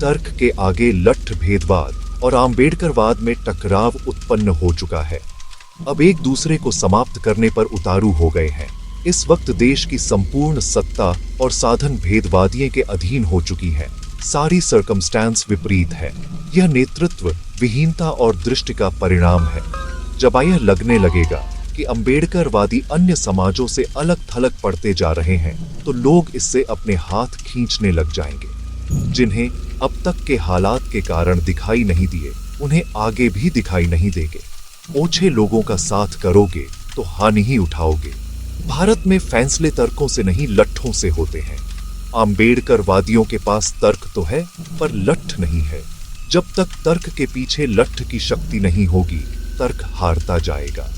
तर्क के आगे लठ भेदवाद और आम्बेडकरवाद में टकराव उत्पन्न हो चुका है। अब एक दूसरे को समाप्त करने पर उतारू हो गए हैं। इस वक्त देश की संपूर्ण सत्ता और साधन भेदवादियों के अधीन हो चुकी है। सारी सर्कमस्टेंस विपरीत है। यह नेतृत्व विहीनता और दृष्टि का परिणाम है। जब यह लगने लगेगा कि अम्बेडकरवादी अन्य समाजों से अलग थलग पड़ते जा रहे हैं, तो लोग इससे अपने हाथ खींचने लग जाएंगे। जिन्हें अब तक के हालात के कारण दिखाई नहीं दिए, उन्हें आगे भी दिखाई नहीं देंगे। ओछे लोगों का साथ करोगे तो हानि ही उठाओगे। भारत में फैसले तर्कों से नहीं, लट्ठों से होते हैं। आम्बेडकरवादियों के पास तर्क तो है, पर लठ नहीं है। जब तक तर्क के पीछे लठ की शक्ति नहीं होगी, तर्क हारता जाएगा।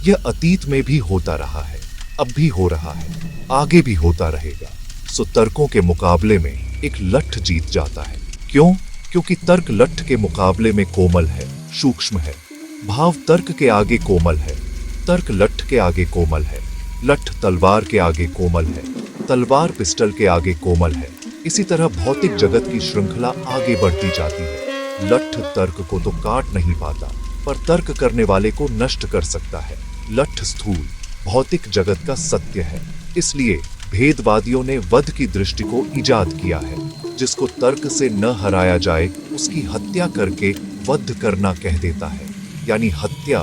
यह अतीत में भी होता रहा है, अब भी हो रहा है, आगे भी होता रहेगा। सो तर्कों के मुकाबले में एक लठ जीत जाता है। क्यों? क्योंकि तर्क लठ के मुकाबले में कोमल है, सूक्ष्म है। भाव तर्क के आगे कोमल है, तर्क लठ के आगे कोमल है। लठ तलवार के आगे कोमल है, तलवार पिस्टल के आगे कोमल है। इसी तरह भौतिक जगत की श्रृंखला आगे बढ़ती जाती है। लठ तर्क को तो काट नहीं पाता, पर तर्क करने वाले को नष्ट कर सकता है। लठ स्थूल भौतिक जगत का सत्य है। इसलिए भेदवादियों ने वध की दृष्टि को इजाद किया है। जिसको तर्क से न हराया जाए, उसकी हत्या करके वध करना कह देता है। यानी हत्या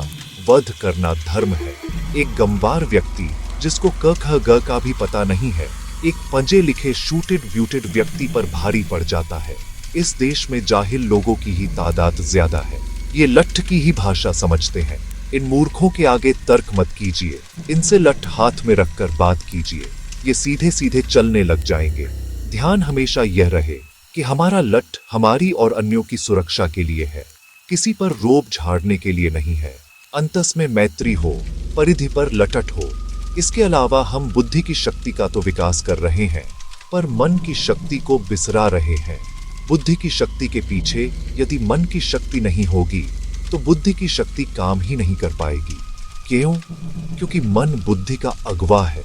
वध करना धर्म है। एक गंवार व्यक्ति जिसको क ख ग का भी पता नहीं है, एक पंजे लिखे शूटेड व्यूटेड व्यक्ति पर भारी पड़ जाता है। इस देश में जाहिल लोगों की ही तादाद ज्यादा है। ये लठ की ही भाषा समझते हैं। इन मूर्खों के आगे तर्क मत कीजिए, इनसे लठ हाथ में रखकर बात कीजिए। ये सीधे सीधे चलने लग जाएंगे। ध्यान हमेशा यह रहे कि हमारा लठ हमारी और अन्यों की सुरक्षा के लिए है, किसी पर रोब झाड़ने के लिए नहीं है। अंतस में मैत्री हो, परिधि पर लटट हो। इसके अलावा हम बुद्धि की शक्ति का तो विकास कर रहे हैं, पर मन की शक्ति को बिसरा रहे हैं। बुद्धि की शक्ति के पीछे यदि मन की शक्ति नहीं होगी, तो बुद्धि की शक्ति काम ही नहीं कर पाएगी। क्यों? क्योंकि मन बुद्धि का अगवा है,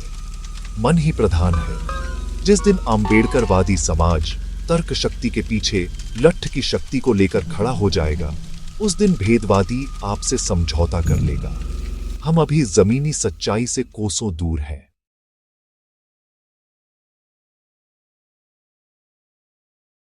मन ही प्रधान है। जिस दिन आम्बेडकरवादी समाज तर्क शक्ति के पीछे लठ की शक्ति को लेकर खड़ा हो जाएगा, उस दिन भेदवादी आपसे समझौता कर लेगा। हम अभी जमीनी सच्चाई से कोसों दूर हैं।